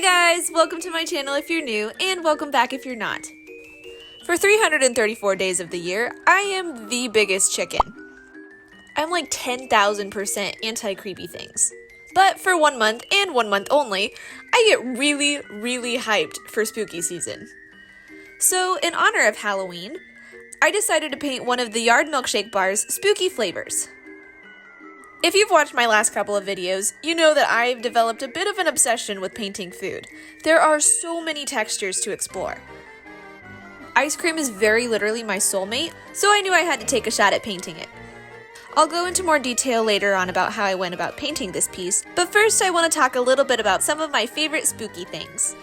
guys, welcome to my channel if you're new, and welcome back if you're not. For 334 days of the year, I am the biggest chicken. I'm like 10,000% anti-creepy things. But for 1 month, and 1 month only, I get really hyped for spooky season. So, in honor of Halloween, I decided to paint one of the Yard Milkshake Bar's spooky flavors. If you've watched my last couple of videos, you know that I've developed a bit of an obsession with painting food. There are so many textures to explore. Ice cream is very literally my soulmate, so I knew I had to take a shot at painting it. I'll go into more detail later on about how I went about painting this piece, but first I want to talk a little bit about some of my favorite spooky things.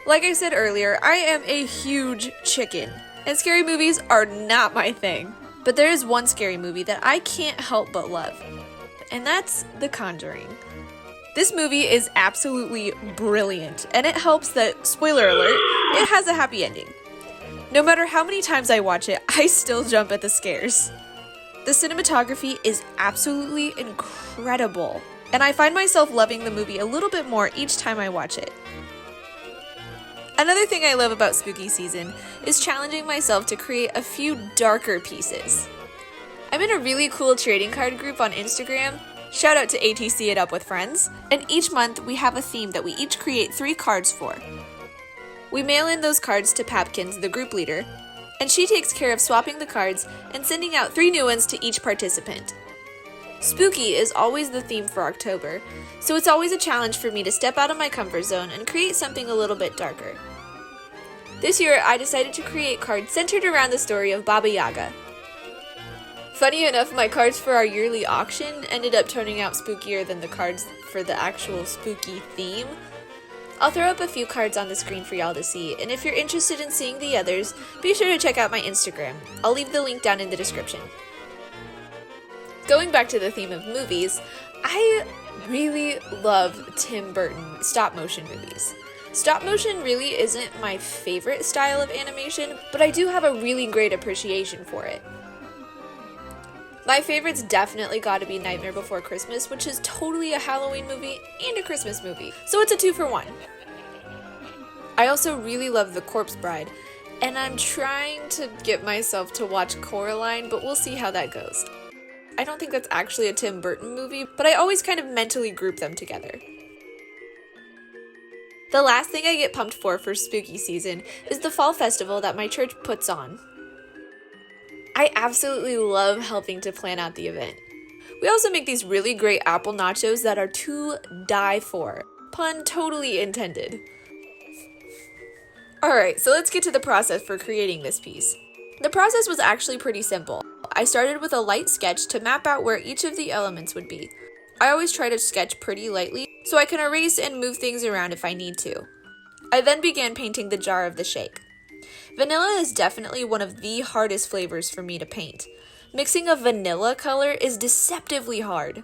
Like I said earlier, I am a huge chicken, and scary movies are not my thing. But there is one scary movie that I can't help but love, and that's The Conjuring. This movie is absolutely brilliant, and it helps that, spoiler alert, it has a happy ending. No matter how many times I watch it, I still jump at the scares. The cinematography is absolutely incredible, and I find myself loving the movie a little bit more each time I watch it. Another thing I love about spooky season is challenging myself to create a few darker pieces. I'm in a really cool trading card group on Instagram, shout out to ATC It Up with Friends, and each month we have a theme that we each create 3 cards for. We mail in those cards to Papkins, the group leader, and she takes care of swapping the cards and sending out 3 new ones to each participant. Spooky is always the theme for October, so it's always a challenge for me to step out of my comfort zone and create something a little bit darker. This year, I decided to create cards centered around the story of Baba Yaga. Funny enough, my cards for our yearly auction ended up turning out spookier than the cards for the actual spooky theme. I'll throw up a few cards on the screen for y'all to see, and if you're interested in seeing the others, be sure to check out my Instagram. I'll leave the link down in the description. Going back to the theme of movies, I really love Tim Burton stop-motion movies. Stop-motion really isn't my favorite style of animation, but I do have a really great appreciation for it. My favorite's definitely gotta be Nightmare Before Christmas, which is totally a Halloween movie and a Christmas movie, so it's a 2 for 1. I also really love The Corpse Bride, and I'm trying to get myself to watch Coraline, but we'll see how that goes. I don't think that's actually a Tim Burton movie, but I always kind of mentally group them together. The last thing I get pumped for spooky season is the fall festival that my church puts on. I absolutely love helping to plan out the event. We also make these really great apple nachos that are to die for. Pun totally intended. Alright, so let's get to the process for creating this piece. The process was actually pretty simple. I started with a light sketch to map out where each of the elements would be. I always try to sketch pretty lightly so I can erase and move things around if I need to. I then began painting the jar of the shake. Vanilla is definitely one of the hardest flavors for me to paint. Mixing a vanilla color is deceptively hard.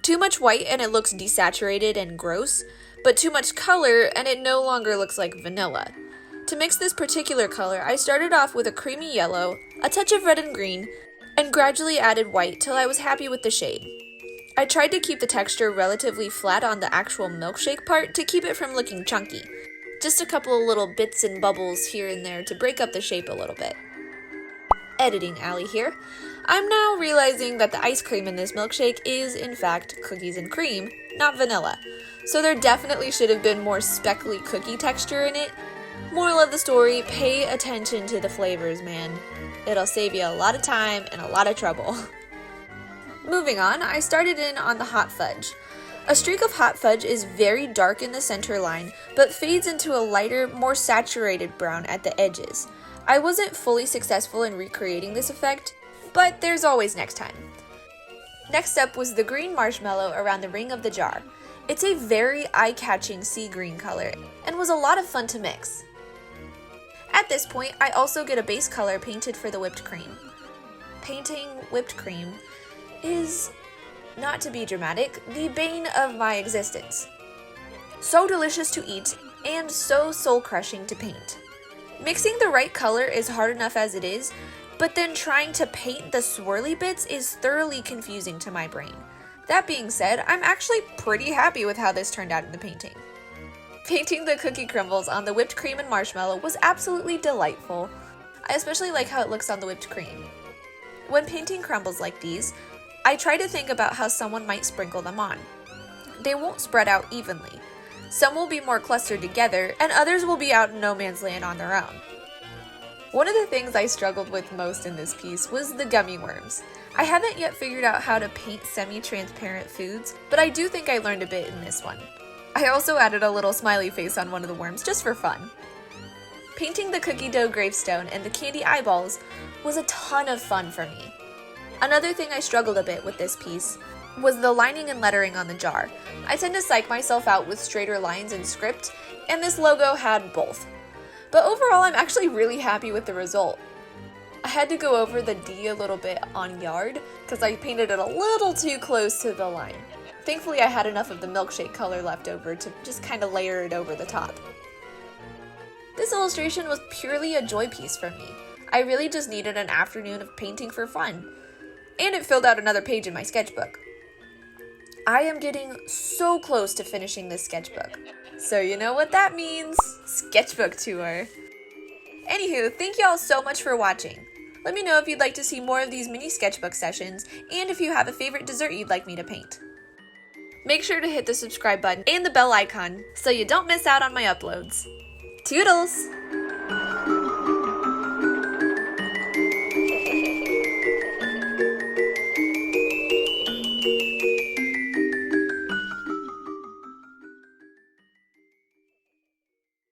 Too much white and it looks desaturated and gross, but too much color and it no longer looks like vanilla. To mix this particular color, I started off with a creamy yellow, a touch of red and green, and gradually added white till I was happy with the shade. I tried to keep the texture relatively flat on the actual milkshake part to keep it from looking chunky. Just a couple of little bits and bubbles here and there to break up the shape a little bit. Editing alley here. I'm now realizing that the ice cream in this milkshake is, in fact, cookies and cream, not vanilla. So there definitely should have been more speckly cookie texture in it. Moral of the story, pay attention to the flavors, man. It'll save you a lot of time and a lot of trouble. Moving on, I started in on the hot fudge. A streak of hot fudge is very dark in the center line, but fades into a lighter, more saturated brown at the edges. I wasn't fully successful in recreating this effect, but there's always next time. Next up was the green marshmallow around the ring of the jar. It's a very eye-catching sea green color, and was a lot of fun to mix. At this point, I also get a base color painted for the whipped cream. Painting whipped cream is, not to be dramatic, the bane of my existence. So delicious to eat, and so soul-crushing to paint. Mixing the right color is hard enough as it is, but then trying to paint the swirly bits is thoroughly confusing to my brain. That being said, I'm actually pretty happy with how this turned out in the painting. Painting the cookie crumbles on the whipped cream and marshmallow was absolutely delightful. I especially like how it looks on the whipped cream. When painting crumbles like these, I try to think about how someone might sprinkle them on. They won't spread out evenly. Some will be more clustered together, and others will be out in no man's land on their own. One of the things I struggled with most in this piece was the gummy worms. I haven't yet figured out how to paint semi-transparent foods, but I do think I learned a bit in this one. I also added a little smiley face on one of the worms just for fun. Painting the cookie dough gravestone and the candy eyeballs was a ton of fun for me. Another thing I struggled a bit with this piece was the lining and lettering on the jar. I tend to psych myself out with straighter lines and script, and this logo had both. But overall, I'm actually really happy with the result. I had to go over the D a little bit on Yard because I painted it a little too close to the line. Thankfully, I had enough of the milkshake color left over to just kind of layer it over the top. This illustration was purely a joy piece for me. I really just needed an afternoon of painting for fun. And it filled out another page in my sketchbook. I am getting so close to finishing this sketchbook. So you know what that means? Sketchbook tour. Anywho, thank y'all so much for watching. Let me know if you'd like to see more of these mini sketchbook sessions, and if you have a favorite dessert you'd like me to paint. Make sure to hit the subscribe button and the bell icon so you don't miss out on my uploads. Toodles!